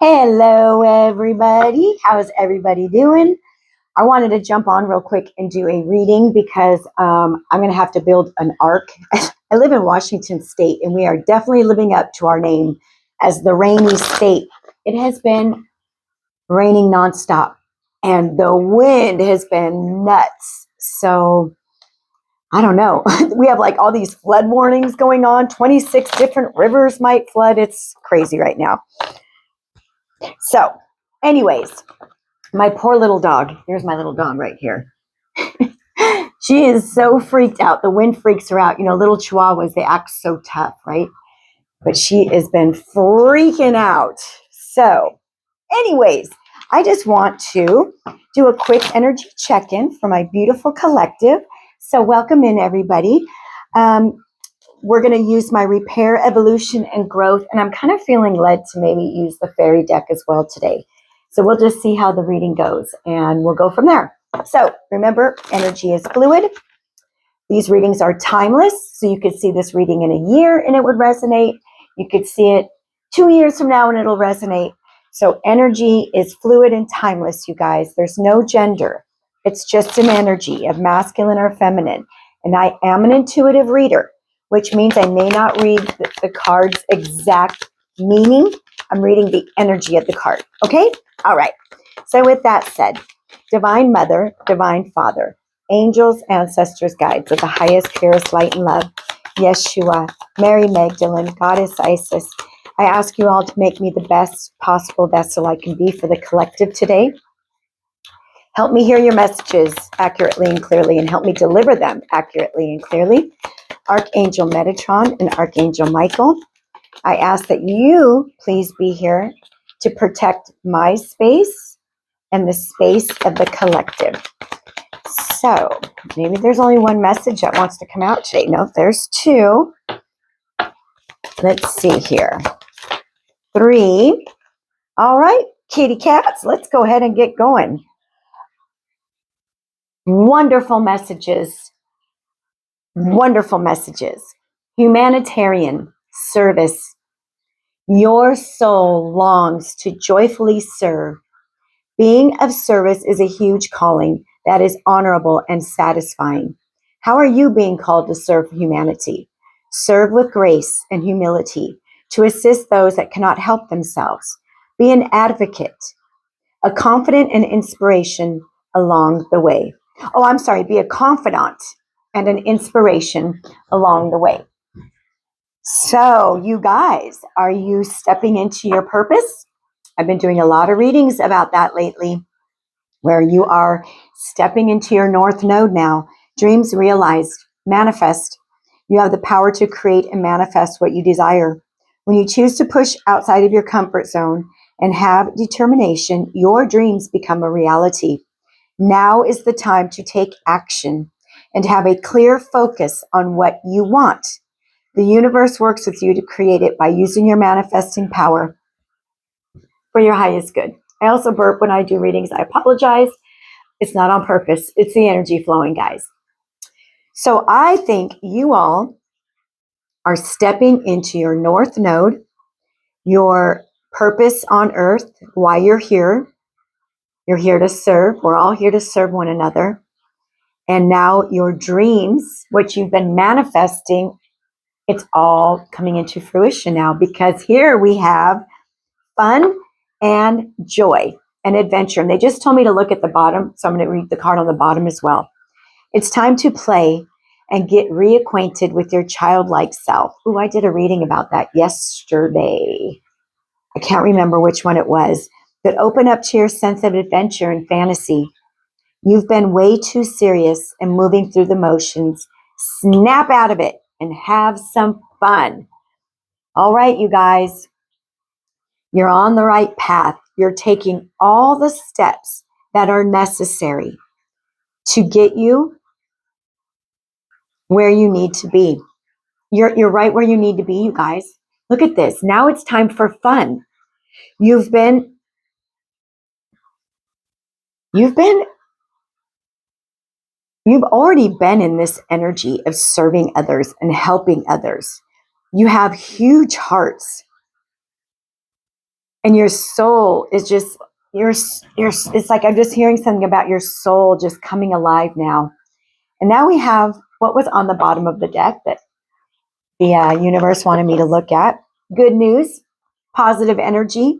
Hello, everybody. How's everybody doing? I wanted to jump on real quick and do a reading because I'm going to have to build an ark. I live in Washington State, and we are definitely living up to our name as the rainy state. It has been raining nonstop, and the wind has been nuts. So I don't know. We have like all these flood warnings going on. 26 different rivers might flood. It's crazy right now. So, anyways, my poor little dog. Here's my little dog right here. She is so freaked out. The wind freaks her out. You know, little chihuahuas, they act so tough, right? But she has been freaking out. So, anyways, I just want to do a quick energy check-in for my beautiful collective. So, welcome in, everybody. We're going to use my repair, evolution, and growth. And I'm kind of feeling led to maybe use the fairy deck as well today. So we'll just see how the reading goes and we'll go from there. So remember, energy is fluid. These readings are timeless. So you could see this reading in a year and it would resonate. You could see it 2 years from now and it'll resonate. So energy is fluid and timeless, you guys. There's no gender. It's just an energy of masculine or feminine. And I am an intuitive reader, which means I may not read the card's exact meaning. I'm reading the energy of the card. Okay? All right. So with that said, Divine Mother, Divine Father, angels, ancestors, guides of the highest, purest light and love, Yeshua, Mary Magdalene, Goddess Isis, I ask you all to make me the best possible vessel I can be for the collective today. Help me hear your messages accurately and clearly, and help me deliver them accurately and clearly. Archangel Metatron and Archangel Michael, I ask that you please be here to protect my space and the space of the collective. So maybe there's only one message that wants to come out today. No, there's two. Let's see here. 3. All right, kitty cats, let's go ahead and get going. Wonderful messages. Wonderful messages. Humanitarian service. Your soul longs to joyfully serve. Being of service is a huge calling that is honorable and satisfying. How are you being called to serve humanity? Serve with grace and humility to assist those that cannot help themselves. Be an advocate, a confidant and inspiration along the way. Be a confidant and an inspiration along the way. So, you guys, are you stepping into your purpose? I've been doing a lot of readings about that lately, where you are stepping into your North Node now. Dreams realized, manifest. You have the power to create and manifest what you desire. When you choose to push outside of your comfort zone and have determination, your dreams become a reality. Now is the time to take action and have a clear focus on what you want. The universe works with you to create it by using your manifesting power for your highest good. I also burp when I do readings. I apologize. It's not on purpose. It's the energy flowing, guys. So I think you all are stepping into your North Node, your purpose on earth, why you're here. You're here to serve. We're all here to serve one another. And now your dreams, what you've been manifesting, it's all coming into fruition now, because here we have fun and joy and adventure. And they just told me to look at the bottom, so I'm going to read the card on the bottom as well. It's time to play and get reacquainted with your childlike self. Ooh, I did a reading about that yesterday. I can't remember which one it was, but open up to your sense of adventure and fantasy. You've been way too serious and moving through the motions. Snap out of it and have some fun. All right, you guys, you're on the right path. You're taking all the steps that are necessary to get you where you need to be. You're right where you need to be, you guys. Look at this. Now it's time for fun. You've already been in this energy of serving others and helping others. You have huge hearts. And your soul is just, it's like I'm just hearing something about your soul just coming alive now. And now we have what was on the bottom of the deck that the universe wanted me to look at. Good news, positive energy.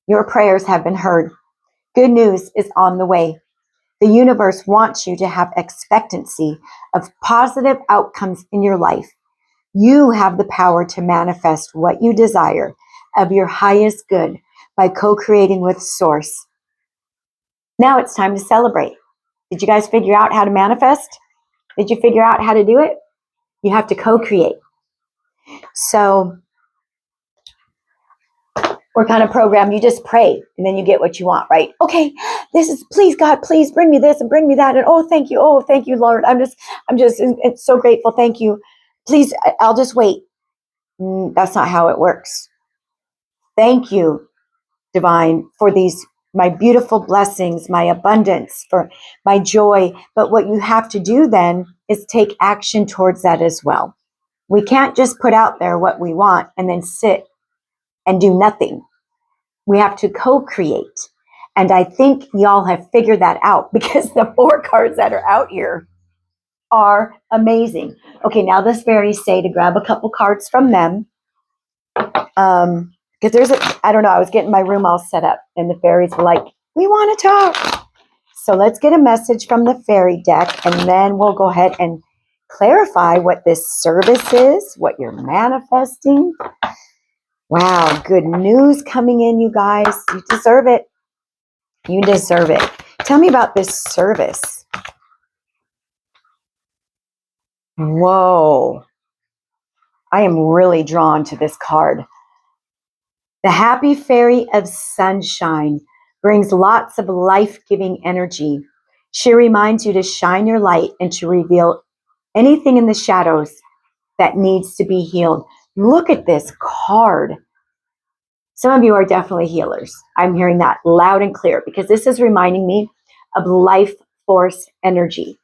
Your prayers have been heard. Good news is on the way. The universe wants you to have expectancy of positive outcomes in your life. You have the power to manifest what you desire of your highest good by co-creating with Source. Now it's time to celebrate. Did you guys figure out how to manifest? Did you figure out how to do it? You have to co-create. So we're kind of programmed. You just pray and then you get what you want, right? Okay, this is, please God, please bring me this and bring me that. And oh, thank you, Lord. I'm just, it's so grateful. Thank you. Please, I'll just wait. That's not how it works. Thank you, Divine, for these, my beautiful blessings, my abundance, for my joy. But what you have to do then is take action towards that as well. We can't just put out there what we want and then sit and do nothing. We have to co-create. And I think y'all have figured that out because the 4 cards that are out here are amazing. Okay, now the fairies say to grab a couple cards from them. Because there's I don't know, I was getting my room all set up and the fairies were like, we want to talk. So let's get a message from the fairy deck and then we'll go ahead and clarify what this service is, what you're manifesting. Wow, good news coming in, you guys. You deserve it. You deserve it. Tell me about this service. Whoa. I am really drawn to this card. The happy fairy of sunshine brings lots of life-giving energy. She reminds you to shine your light and to reveal anything in the shadows that needs to be healed. Look at this card. Some of you are definitely healers. I'm hearing that loud and clear because this is reminding me of life force energy.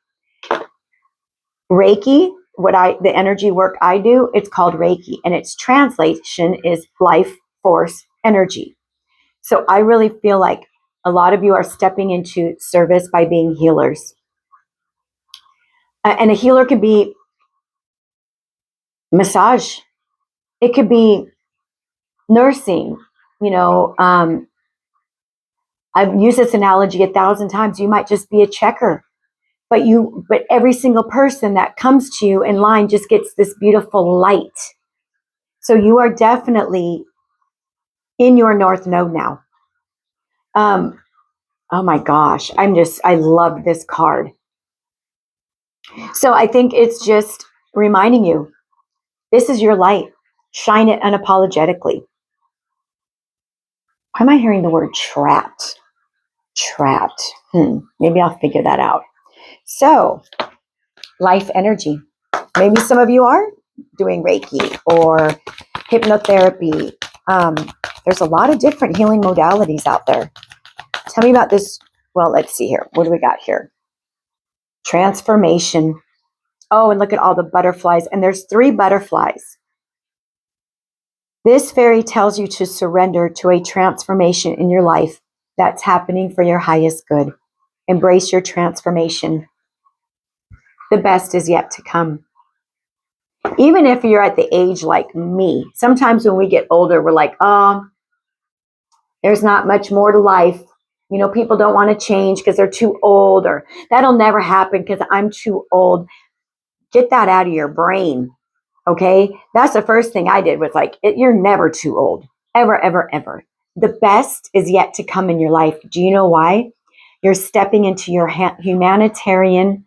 Reiki, the energy work I do, it's called Reiki, and its translation is life force energy. So I really feel like a lot of you are stepping into service by being healers. And a healer could be massage. It could be nursing. I've used this analogy 1,000 times. You might just be a checker, but every single person that comes to you in line just gets this beautiful light. So you are definitely in your North Node now. Oh my gosh, I love this card. So I think it's just reminding you, this is your light. Shine it unapologetically. Why am I hearing the word trapped? Trapped. Maybe I'll figure that out. So, life energy. Maybe some of you are doing Reiki or hypnotherapy. There's a lot of different healing modalities out there. Tell me about this. Well, let's see here. What do we got here? Transformation. Oh, and look at all the butterflies. And there's 3 butterflies. This fairy tells you to surrender to a transformation in your life that's happening for your highest good. Embrace your transformation. The best is yet to come. Even if you're at the age like me, sometimes when we get older, we're like, oh, there's not much more to life. People don't want to change because they're too old, or that'll never happen because I'm too old. Get that out of your brain. Okay, that's the first thing I did was like, you're never too old, ever, ever, ever. The best is yet to come in your life. Do you know why? You're stepping into your humanitarian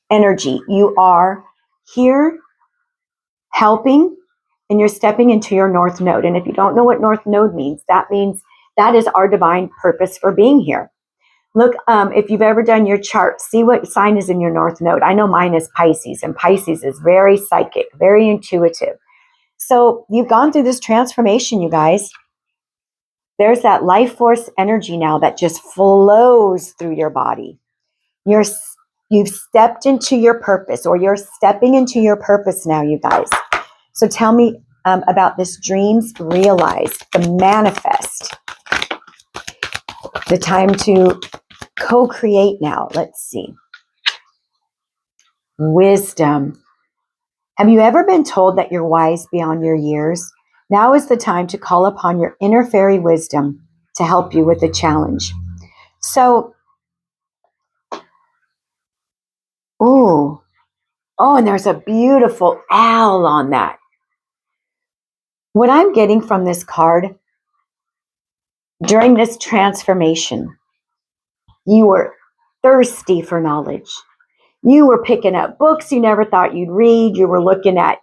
energy. You are here helping, and you're stepping into your North Node. And if you don't know what North Node means that is our divine purpose for being here. Look, if you've ever done your chart, see what sign is in your North Node. I know mine is Pisces, and Pisces is very psychic, very intuitive. So you've gone through this transformation, you guys. There's that life force energy now that just flows through your body. You've stepped into your purpose, or you're stepping into your purpose now, you guys. So tell me about this dreams realized, the manifest, the time to co-create now. Let's see. Wisdom. Have you ever been told that you're wise beyond your years? Now is the time to call upon your inner fairy wisdom to help you with the challenge. So, ooh, oh, and there's a beautiful owl on that. What I'm getting from this card, during this transformation, you were thirsty for knowledge. You were picking up books you never thought you'd read. You were looking at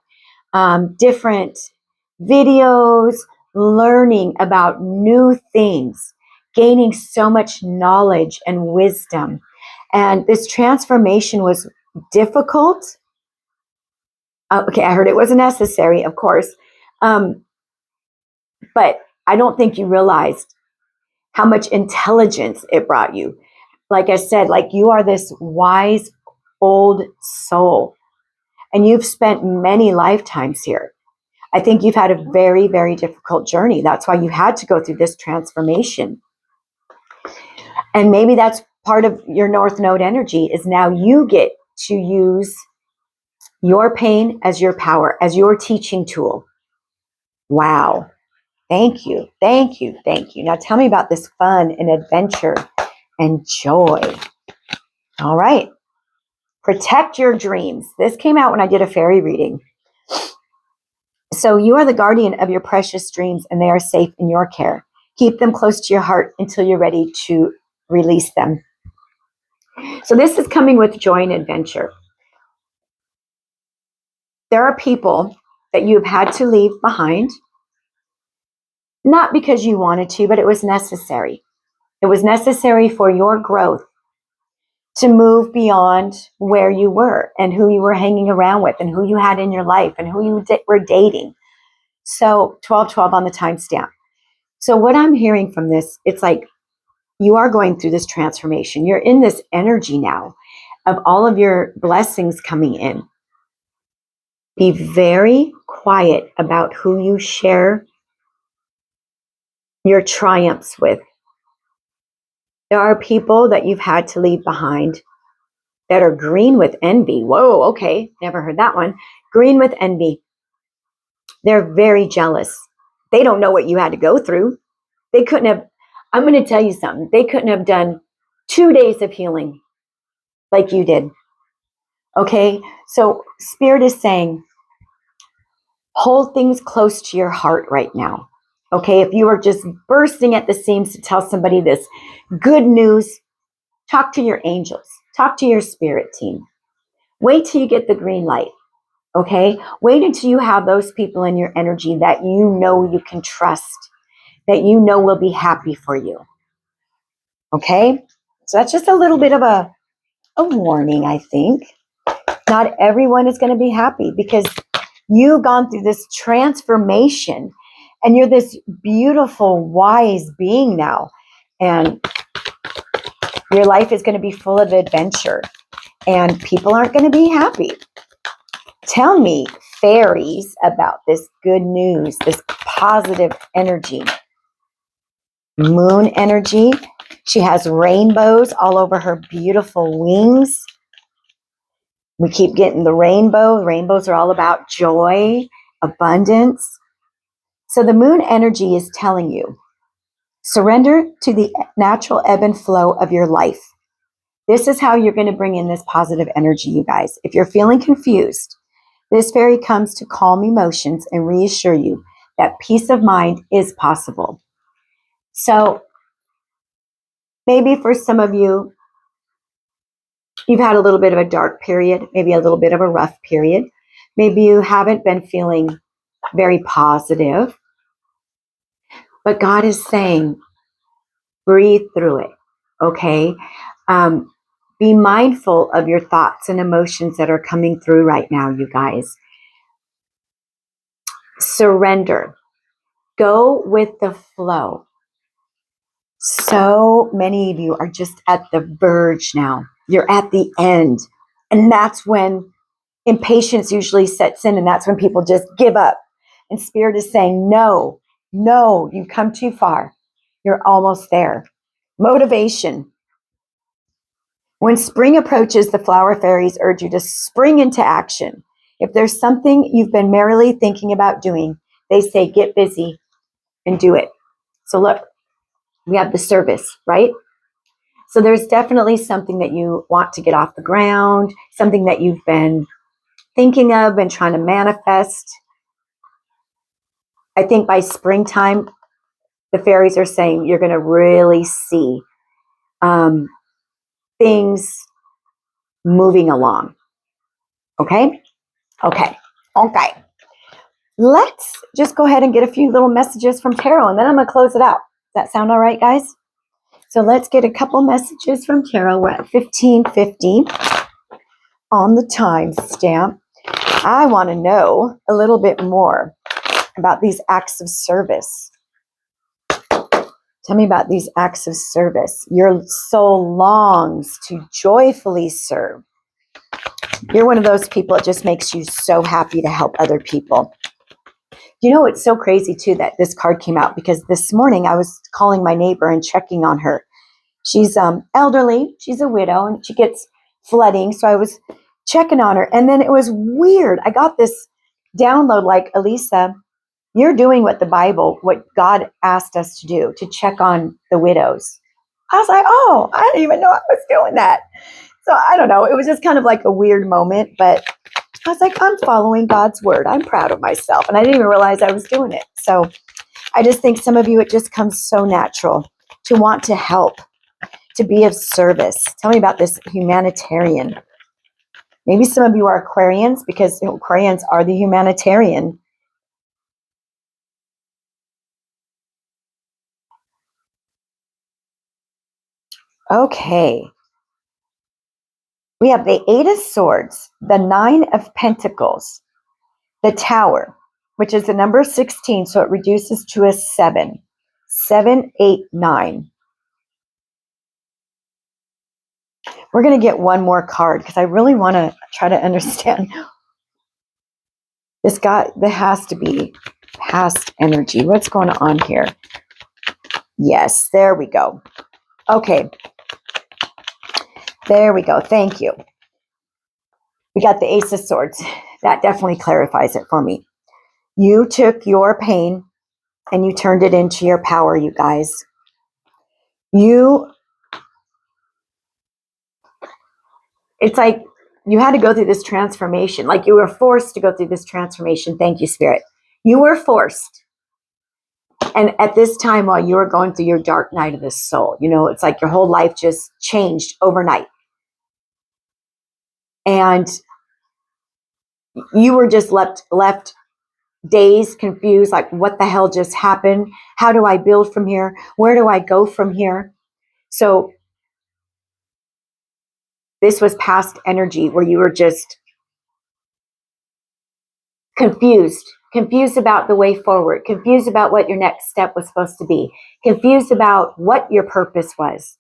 different videos, learning about new things, gaining so much knowledge and wisdom. And this transformation was difficult. Okay, I heard it was necessary, of course. But I don't think you realized how much intelligence it brought you. Like I said, like you are this wise old soul, and you've spent many lifetimes here. I think you've had a very, very difficult journey. That's why you had to go through this transformation. And maybe that's part of your North Node energy is now you get to use your pain as your power, as your teaching tool. Wow. Thank you. Thank you. Thank you. Now tell me about this fun and adventure and joy. All right. Protect your dreams. This came out when I did a fairy reading. So you are the guardian of your precious dreams, and they are safe in your care. Keep them close to your heart until you're ready to release them. So this is coming with joy and adventure. There are people that you have had to leave behind, not because you wanted to, but it was necessary. It was necessary for your growth to move beyond where you were and who you were hanging around with and who you had in your life and who you were dating. So 1212 on the timestamp. So what I'm hearing from this, it's like you are going through this transformation. You're in this energy now of all of your blessings coming in. Be very quiet about who you share your triumphs with. There are people that you've had to leave behind that are green with envy. Whoa, okay, never heard that one. Green with envy. They're very jealous. They don't know what you had to go through. They couldn't have, I'm going to tell you something. They couldn't have done 2 days of healing like you did. Okay, so Spirit is saying, hold things close to your heart right now. Okay, if you are just bursting at the seams to tell somebody this good news, talk to your angels, talk to your spirit team. Wait till you get the green light. Okay, wait until you have those people in your energy that you know you can trust, that you know will be happy for you. Okay, so that's just a little bit of a warning, I think. Not everyone is going to be happy because you've gone through this transformation and you're this beautiful, wise being now. And your life is going to be full of adventure and people aren't going to be happy. Tell me, fairies, about this good news, this positive energy. Moon energy. She has rainbows all over her beautiful wings. We keep getting the rainbow. Rainbows are all about joy, abundance. So the moon energy is telling you, surrender to the natural ebb and flow of your life. This is how you're going to bring in this positive energy, you guys. If you're feeling confused, this fairy comes to calm emotions and reassure you that peace of mind is possible. So maybe for some of you, you've had a little bit of a dark period, maybe a little bit of a rough period. Maybe you haven't been feeling very positive. But God is saying, breathe through it, okay? Be mindful of your thoughts and emotions that are coming through right now, you guys. Surrender. Go with the flow. So many of you are just at the verge now. You're at the end. And that's when impatience usually sets in, and that's when people just give up And Spirit is saying, no, no, you've come too far. You're almost there. Motivation. When spring approaches, the flower fairies urge you to spring into action. If there's something you've been merrily thinking about doing, they say, get busy and do it. So look, we have the service, right? So there's definitely something that you want to get off the ground, something that you've been thinking of and trying to manifest. I think by springtime, the fairies are saying you're going to really see things moving along. Okay? Okay. Okay. Let's just go ahead and get a few little messages from Tarot, and then I'm going to close it out. Does that sound all right, guys? So let's get a couple messages from Tarot. We're at 15:50 on the time stamp. I want to know a little bit more about these acts of service. Tell me about these acts of service. Your soul longs to joyfully serve. You're one of those people, it just makes you so happy to help other people. You know, it's so crazy too that this card came out, because this morning I was calling my neighbor and checking on her. She's elderly, she's a widow, and she gets flooding. So I was checking on her, and then it was weird. I got this download like, Elisa, you're doing what God asked us to do, to check on the widows. I was like, oh, I didn't even know I was doing that. So I don't know. It was just kind of like a weird moment, but I was like, I'm following God's word. I'm proud of myself. And I didn't even realize I was doing it. So I just think some of you, it just comes so natural to want to help, to be of service. Tell me about this humanitarian. Maybe some of you are Aquarians, because Aquarians are the humanitarian. Okay. We have the Eight of Swords, the Nine of Pentacles, the Tower, which is the number 16, so it reduces to a 7. 7, 8, 9. We're going to get one more card, because I really want to try to understand this guy. There has to be past energy. What's going on here? Yes, there we go. Okay. There we go. Thank you. We got the Ace of Swords. That definitely clarifies it for me. You took your pain and you turned it into your power, you guys. It's like you had to go through this transformation. Like you were forced to go through this transformation. Thank you, Spirit. You were forced. And at this time, while you were going through your dark night of the soul, it's like your whole life just changed overnight. And you were just left dazed, confused, like what the hell just happened? How do I build from here? Where do I go from here? So this was past energy where you were just confused about the way forward, confused about what your next step was supposed to be, confused about what your purpose was.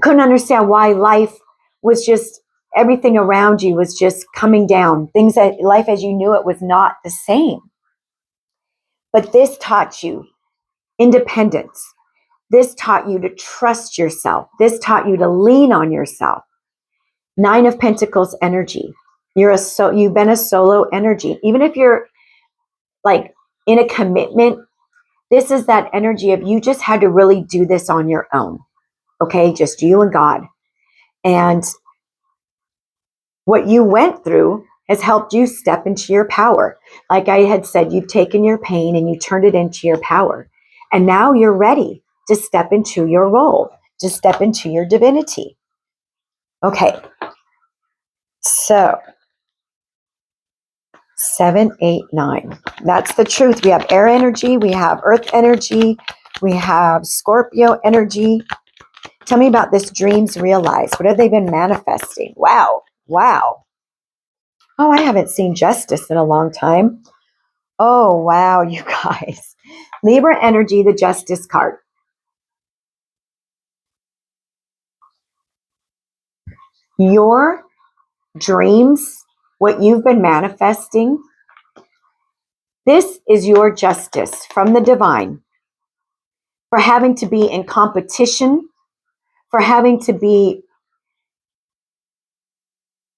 Couldn't understand why life was just, everything around you was just coming down. Life as you knew it was not the same. But this taught you independence. This taught you to trust yourself. This taught you to lean on yourself. Nine of Pentacles energy. You've been a solo energy. Even if you're like in a commitment, this is that energy of you just had to really do this on your own. Okay, just you and God. And what you went through has helped you step into your power. Like I had said, you've taken your pain and you turned it into your power. And now you're ready to step into your role, to step into your divinity. Okay. So 7, 8, 9. That's the truth. We have air energy. We have earth energy. We have Scorpio energy. Tell me about this dreams realized. What have they been manifesting? Wow. Wow. Oh, I haven't seen justice in a long time. Oh, wow, you guys. Libra energy, the justice card. Your dreams, what you've been manifesting, This is your justice from the divine for having to be in competition, for having to be,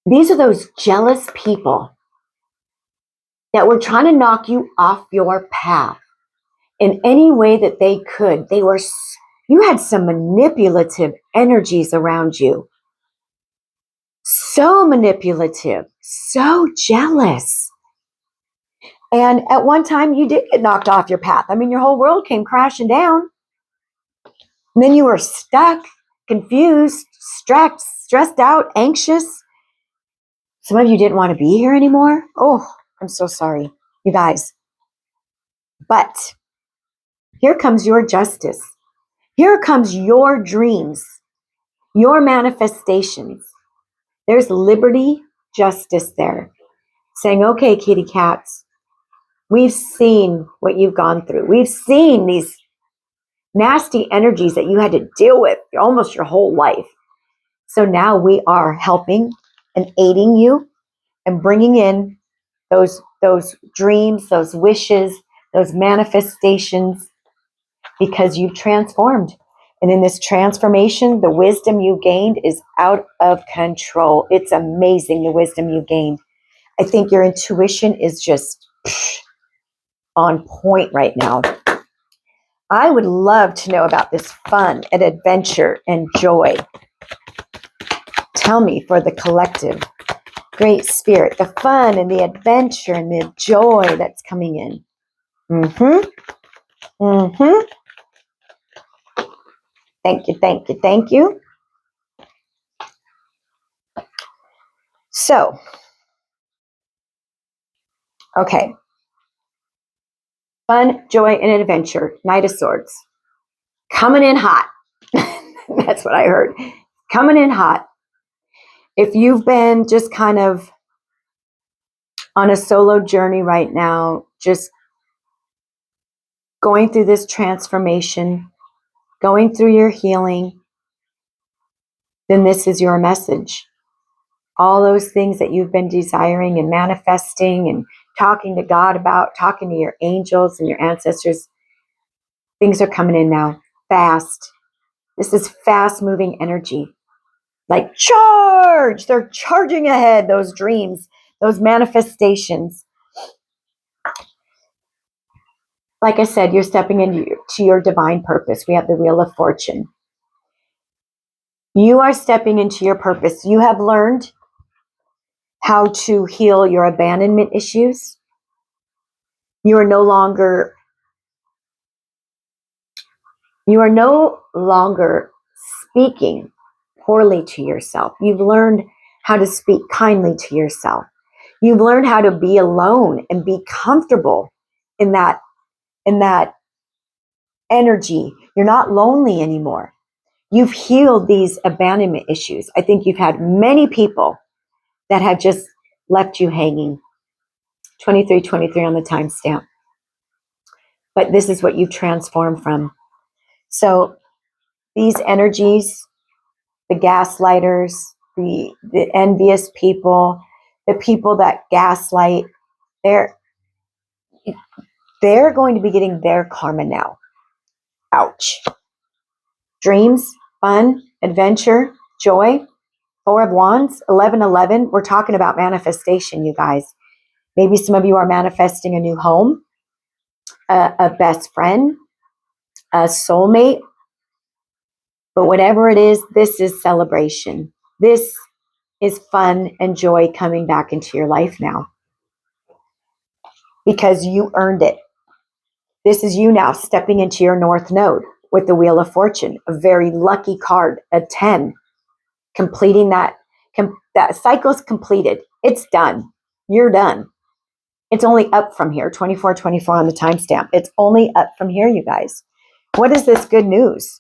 these are those jealous people that were trying to knock you off your path in any way that they could. You had some manipulative energies around you. So manipulative, so jealous. And at one time you did get knocked off your path. I mean, your whole world came crashing down. And then you were stuck, confused, stressed out, anxious. Some of you didn't want to be here anymore. Oh, I'm so sorry, you guys. But here comes your justice. Here comes your dreams, your manifestations. There's liberty, justice there. Saying, okay, kitty cats, we've seen what you've gone through. We've seen these nasty energies that you had to deal with almost your whole life. So now we are helping and aiding you and bringing in those dreams, those wishes, those manifestations, because you've transformed. And in this transformation, the wisdom you gained is out of control. It's amazing, the wisdom you gained. I think your intuition is just on point right now. I would love to know about this fun and adventure and joy. Tell me, for the collective, Great Spirit, the fun and the adventure and the joy that's coming in. Thank you, thank you, thank you. So, okay. Fun, joy, and adventure. Knight of Swords. Coming in hot. That's what I heard. Coming in hot. If you've been just kind of on a solo journey right now, just going through this transformation, going through your healing, then this is your message. All those things that you've been desiring and manifesting and talking to God about, talking to your angels and your ancestors, things are coming in now, fast. This is fast moving energy. Like charge! They're charging ahead, those dreams, those manifestations. Like I said, you're stepping into your divine purpose. We have the Wheel of Fortune. You are stepping into your purpose. You have learned how to heal your abandonment issues. You are no longer speaking poorly to yourself. You've learned how to speak kindly to yourself. You've learned how to be alone and be comfortable in that energy. You're not lonely anymore. You've healed these abandonment issues. I think you've had many people that have just left you hanging. 2323 on the timestamp. But this is what you've transformed from. So these energies, the gaslighters, the envious people, the people that gaslight, they're going to be getting their karma now. Ouch. Dreams, fun, adventure, joy, 4 of Wands, 1111. We're talking about manifestation, you guys. Maybe some of you are manifesting a new home, a best friend, a soulmate. But whatever it is, this is celebration. This is fun and joy coming back into your life now. Because you earned it. This is you now stepping into your North Node with the Wheel of Fortune, a very lucky card, a 10. Completing that cycle's completed. It's done. You're done. It's only up from here, 2424 on the timestamp. It's only up from here, you guys. What is this good news?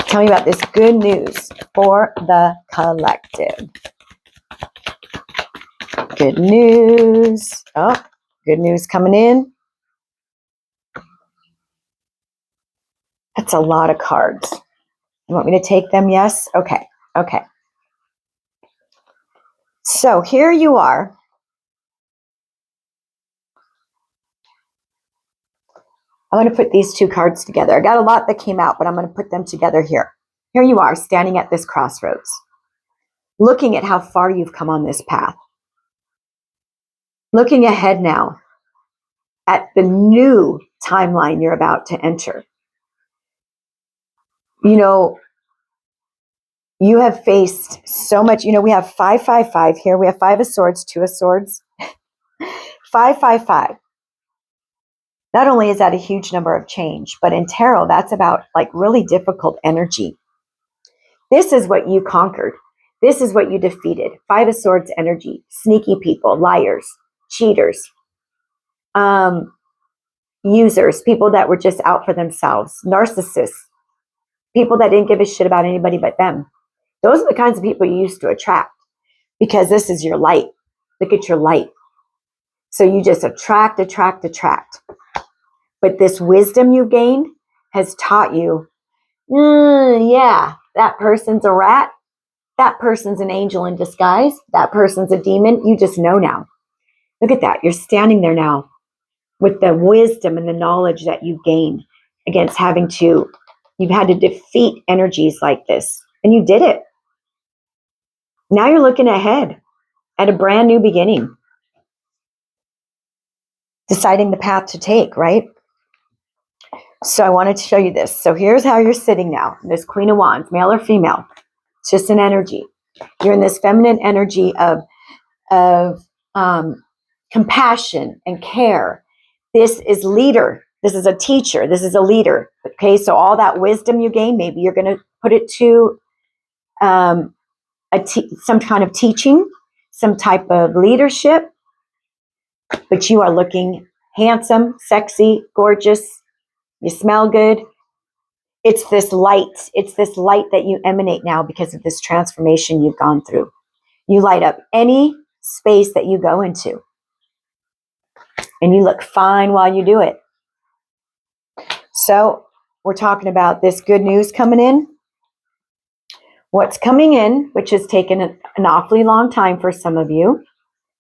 Tell me about this good news for the collective. Good news. Oh, good news coming in. That's a lot of cards. You want me to take them? Yes? Okay. Okay. So here you are. I'm going to put these two cards together. I got a lot that came out, but I'm going to put them together here. Here you are, standing at this crossroads, looking at how far you've come on this path, looking ahead now at the new timeline you're about to enter. You know, you have faced so much. You know, we have 555 here. We have 5 of swords, 2 of swords, 555. Not only is that a huge number of change, but in tarot, that's about like really difficult energy. This is what you conquered. This is what you defeated. 5 of swords energy, sneaky people, liars, cheaters, users, people that were just out for themselves, narcissists, people that didn't give a shit about anybody but them. Those are the kinds of people you used to attract because this is your light. Look at your light. So you just attract. But this wisdom you gained has taught you, yeah, that person's a rat. That person's an angel in disguise. That person's a demon. You just know now. Look at that. You're standing there now with the wisdom and the knowledge that you've gained against you've had to defeat energies like this. And you did it. Now you're looking ahead at a brand new beginning. Deciding the path to take, right? So I wanted to show you this. So here's how you're sitting now. This Queen of Wands, male or female. It's just an energy. You're in this feminine energy of compassion and care. This is leader. This is a teacher. This is a leader. Okay, so all that wisdom you gain, maybe you're going to put it to some kind of teaching, some type of leadership. But you are looking handsome, sexy, gorgeous. You smell good. It's this light. It's this light that you emanate now because of this transformation you've gone through. You light up any space that you go into. And you look fine while you do it. So we're talking about this good news coming in. What's coming in, which has taken an awfully long time for some of you,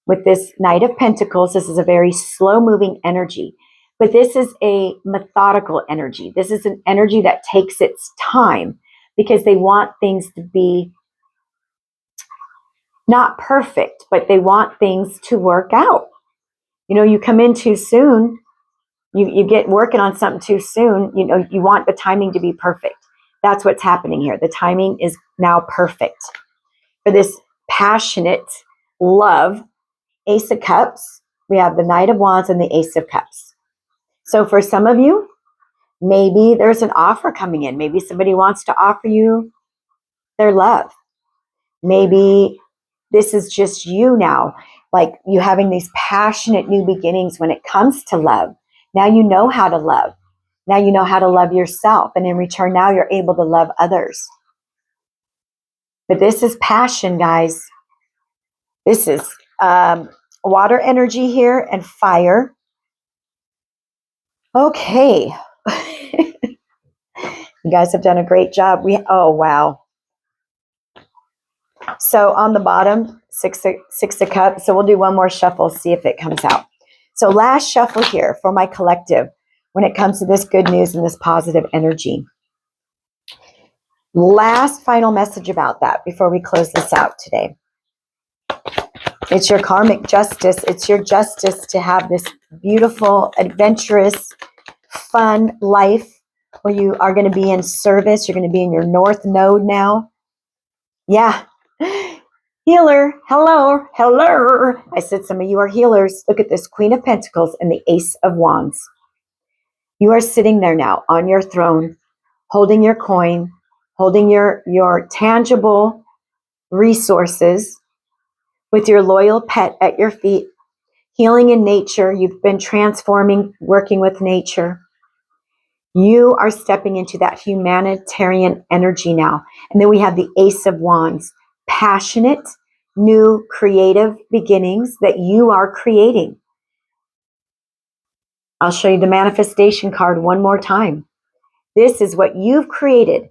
with this Knight of Pentacles. This is a very slow-moving energy. But this is a methodical energy. This is an energy that takes its time because they want things to be not perfect, but they want things to work out. You know, you come in too soon, you get working on something too soon, you know, you want the timing to be perfect. That's what's happening here. The timing is now perfect for this passionate love. Ace of Cups, we have the Knight of Wands and the Ace of Cups. So for some of you, maybe there's an offer coming in. Maybe somebody wants to offer you their love. Maybe this is just you now, like you having these passionate new beginnings when it comes to love. Now you know how to love. Now you know how to love yourself. And in return, now you're able to love others. But this is passion, guys. This is water energy here and fire. Okay. You guys have done a great job. Oh, wow. So on the bottom, six of cups. So we'll do one more shuffle, see if it comes out. So last shuffle here for my collective when it comes to this good news and this positive energy. Last final message about that before we close this out today. It's your karmic justice. It's your justice to have this beautiful, adventurous, fun life where you are going to be in service. You're going to be in your North Node now. Yeah. Healer. Hello. Hello. I said some of you are healers. Look at this Queen of Pentacles and the Ace of Wands. You are sitting there now on your throne, holding your coin, holding your tangible resources with your loyal pet at your feet, healing in nature. You've been transforming, working with nature. You are stepping into that humanitarian energy now. And then we have the Ace of Wands, passionate, new, creative beginnings that you are creating. I'll show you the manifestation card one more time. This is what you've created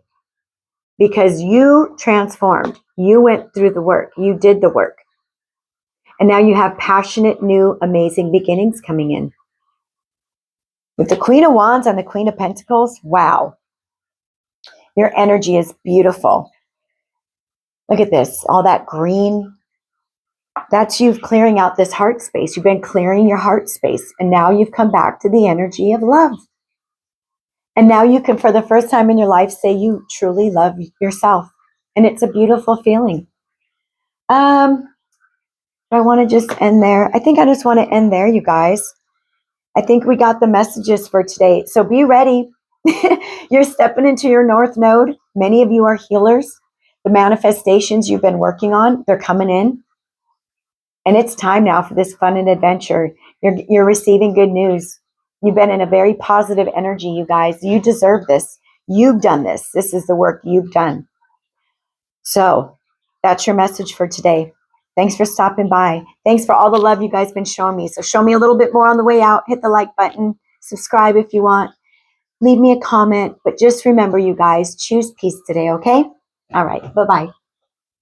because you transformed. You went through the work. You did the work. And now you have passionate, new, amazing beginnings coming in. With the Queen of Wands and the Queen of Pentacles, wow. Your energy is beautiful. Look at this, all that green. That's you clearing out this heart space. You've been clearing your heart space, and now you've come back to the energy of love. And now you can, for the first time in your life, say you truly love yourself. And it's a beautiful feeling. I want to just end there. I think I just want to end there, you guys. I think we got the messages for today. So be ready. You're stepping into your North Node. Many of you are healers. The manifestations you've been working on, they're coming in. And it's time now for this fun and adventure. You're receiving good news. You've been in a very positive energy, you guys. You deserve this. You've done this. This is the work you've done. So that's your message for today. Thanks for stopping by. Thanks for all the love you guys been showing me. So show me a little bit more on the way out. Hit the like button. Subscribe if you want. Leave me a comment. But just remember, you guys, choose peace today, okay? All right. Bye-bye.